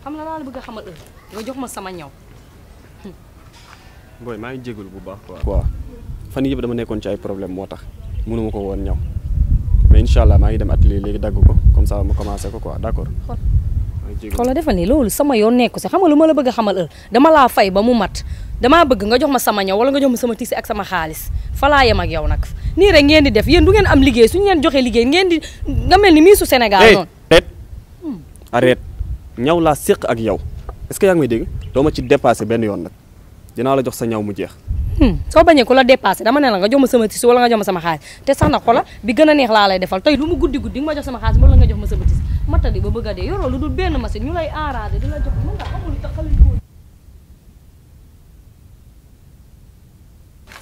xam la laa la bëgg a xamal nga jox ma sama ñaw. booy maa ngi jégalu bu baax quoi. fan yëpp dama nekkoon ci ay problème moo tax mënuma ko woon ñaw mais incha allah maa ngi dem atelier léegi dagg ko comme ça ma commencé ko quoi d'accord. xoolal defal ni loolu sama yoon nekku si xam nga lu ma la bëgg a xamal dama laa fay ba mu mat damaa bëgg nga jox ma sama ñaw wala nga jox ma sama tisi ak sama xaalis fa laa yem ak yow nag nii rek ngeen di def yéen du ngeen am liggéey suñu leen joxee liggéey ngeen di nga mel ni miisu Sénégal noonu. arrête ñaw laa séq ak yow est-ce que yaa ngi may dégg doo ma ci dépassé benn yoon nag dinaa la jox sa ñaw mu jeex. soo bañee ku la dépassé dama ne la nga jox ma sama tisi wala nga jox ma sama xaalis te sax na xola bi gën a neex laa lay defal tey lu mu guddi nga ma jox sama xaalis wala nga jox ma sama tisi matadi ba bëgg a dee yoroo lu dul benn machine ñu lay enragé di la jox mën nga xamul lu tax xale yu góor.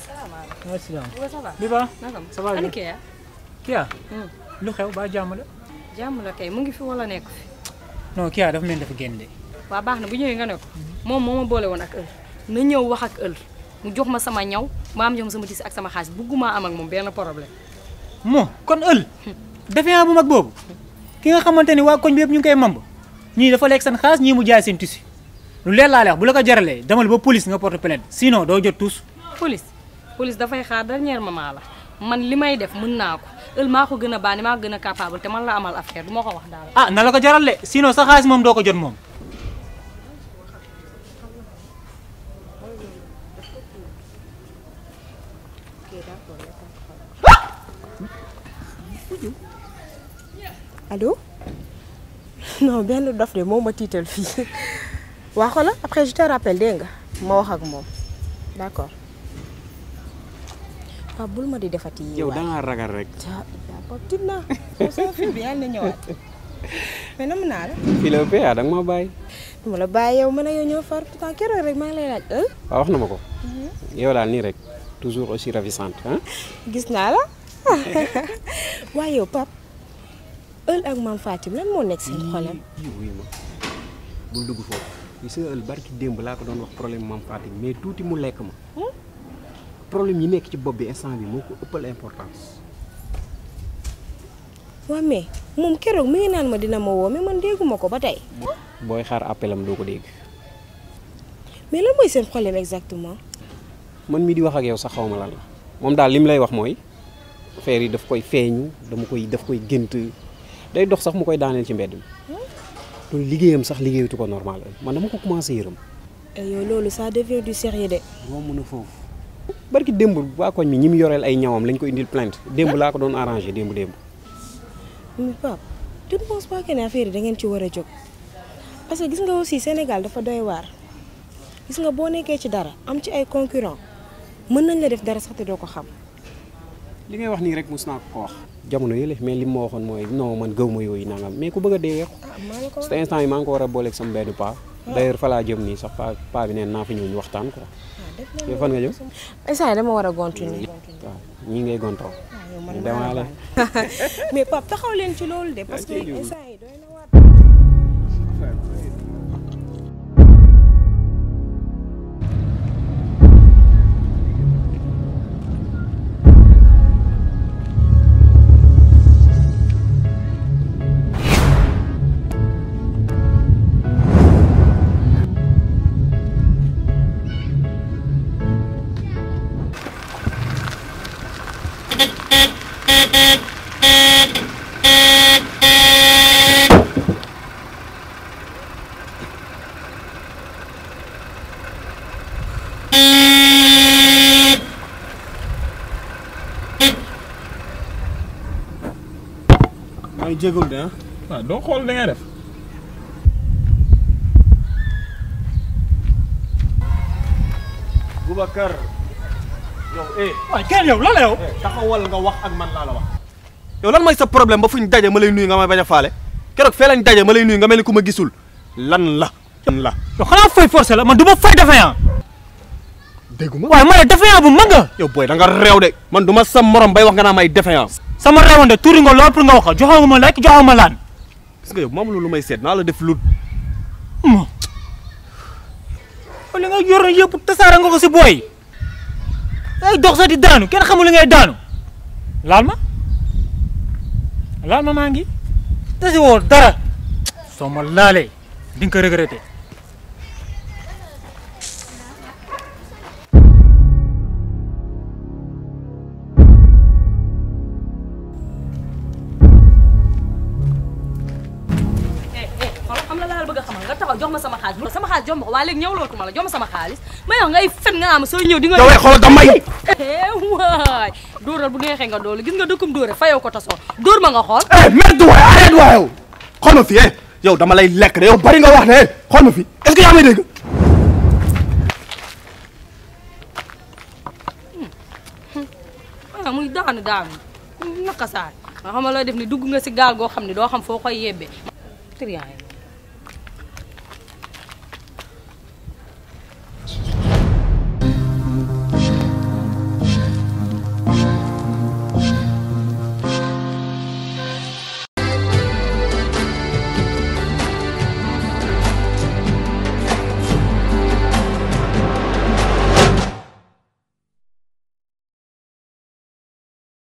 salaamaaleykum. Biba. ça va ani Kia. Kia. lu xew ba jàmm la. jàmm la kay mu ngi fi wala nekk fi. non Kia dafa mel dafa génn de. waaw baax na bu ñëwee nga ne ko moom moo ma boole woon ak na ñëw wax ak mu jox ma sama ñaw ma am jox ma sama tisi ak sama xaalis bugguma am ak moom benn problème. moo kon defee bu mag boobu ki nga xamante ni waa koñ bi yëpp ñu ngi koy mamb ñii dafa lekk seen xaalis ñii mu jaay seen tissu lu leer laa lay wax bu la ko jaralee demal ba police nga porte plainte sinon doo jot tous. police dafay xaar dernier moment la man li may def mën naa ko maa ko gën a baani maa ko gën a capable te man la amal affaire du ma ko wax daal. ah na la ko jaral de sinon sa xaalis moom doo ko jot moom. Allô? Non, benn dof de moo ma tiital fii waa xoolal après je te rappelle dégg nga ma wax ak moom d'accord Pape bul ma di defati yi yow da nga ragal rek. Pape tiit naa sama fii bi yàlla na ñëwaat mais nam naa la. fii la ëppee da nga ma bàyyi. dama la bàyyi yow mën a yow ñëw far pourtant keroog rek maa ngi lay laaj waaw wax na ma ko. yow daal nii rek toujours aussi ravissante ah. gis naa la waaye yow Pape ak Mame Fatim lan moo nekk seen xolam. wuy ma bul dugg foofu gis nga barki démb laa ko doon wax problème Mame Fatim mais tuuti mu lekk ma. problème yi nekk ci bopp bi instant bi moo ko ëppal importance. waaw mais moom keroog mi ngi naan ma dina ma woo mais man dégguma ko ba tey. booy xaar appelam doo ko dégg. mais lan mooy seen problème exactement. man mii di wax ak yow sax xaw ma lan la moom daal li mu lay wax mooy affaire yi daf koy feeñu daf koy gént day dox sax mu koy daaneel ci mbedd mi. loolu liggéeyam sax liggéeyatu ko normal man dama ko commencé yërëm. yow loolu ça devient du sérieux de. moo mën a foofu. barki démb waa koñ mi ñi mu yoreel ay ñawam lañ ko indil plainte démb laa ko doon arrangé démb. mais Pape tu ne penses pas que ne affaire yi da ngeen ci war a jóg parce que gis nga aussi Sénégal dafa doy waar gis nga boo nekkee ci dara am ci ay concurrent mën nañ la def dara sax te doo ko xam. li ngay wax nii rek mos naa ko wax. jamono yële mais li ma waxoon mooy non man gëw ma yooyu nangam mais ku bëgg a dee weeku. parce que instant yi maa ngi ko war a booleeg sama benn paa. d'ailleurs fa laa jëm nii sax paa bi neen naa fi ñëw ñu waxtaan quoi. yow fan nga jëm. instant yi dama war a gontu nii. waaw ñii ngay gontoo. ñu demaale. mais Pape taxaw leen ci loolu de parce que instant yi doy na waar. maa ngi jégalu de ah. waaw doo xool da ngay def. Boubacar yow waaw kenn yow lan la yow. taxawal nga wax ak man laa la wax. yow lan mooy sa problème ba fu ñu daje ma lay nuyu nga may bañ a faale keroog fee lañ daje ma lay nuyu nga mel ni ku ma gisul lan la. yow xanaa fay forcé la man du ma fay défaillant. déggu ma waaye ma ne défaillant bu mag nga. yow booy da nga réew de man du ma sa morom bay wax nga naa may défaillance. sama réewande tuuri nga lool pour nga wax ko joxoo ma lekk joxoo ma laan. gis nga yow moom lu may seet naa la def lu. li nga yor yëpp tasaare nga ko si booy ay dox sa di daanu kenn xamul li ngay daanu laal ma maa ngi tasi woo dara soo ma laalee di nga ko regretter. xam la laa bëgg a xamal nga taxaw jox ma sama xaalis sama xaalis jox ma ko waaye léegi ñëw loolu ko ma la jox ma sama xaalis ma yow ngay fen nga naa ma soo ñëw di nga yow xoolal damay waay dóoral bu neexee nga doolu gis nga dëkkum dóore fayoo ko tasoo dóor ma nga xool merde waay arrête waay yow xool ma fi yow dama lay lekk de yow bari nga wax ne xool ma fi est-ce que yaa may dégg muy daanu naka saay nga xam looy def ni dugg nga si gaal goo xam ne doo xam foo koy yebbee triant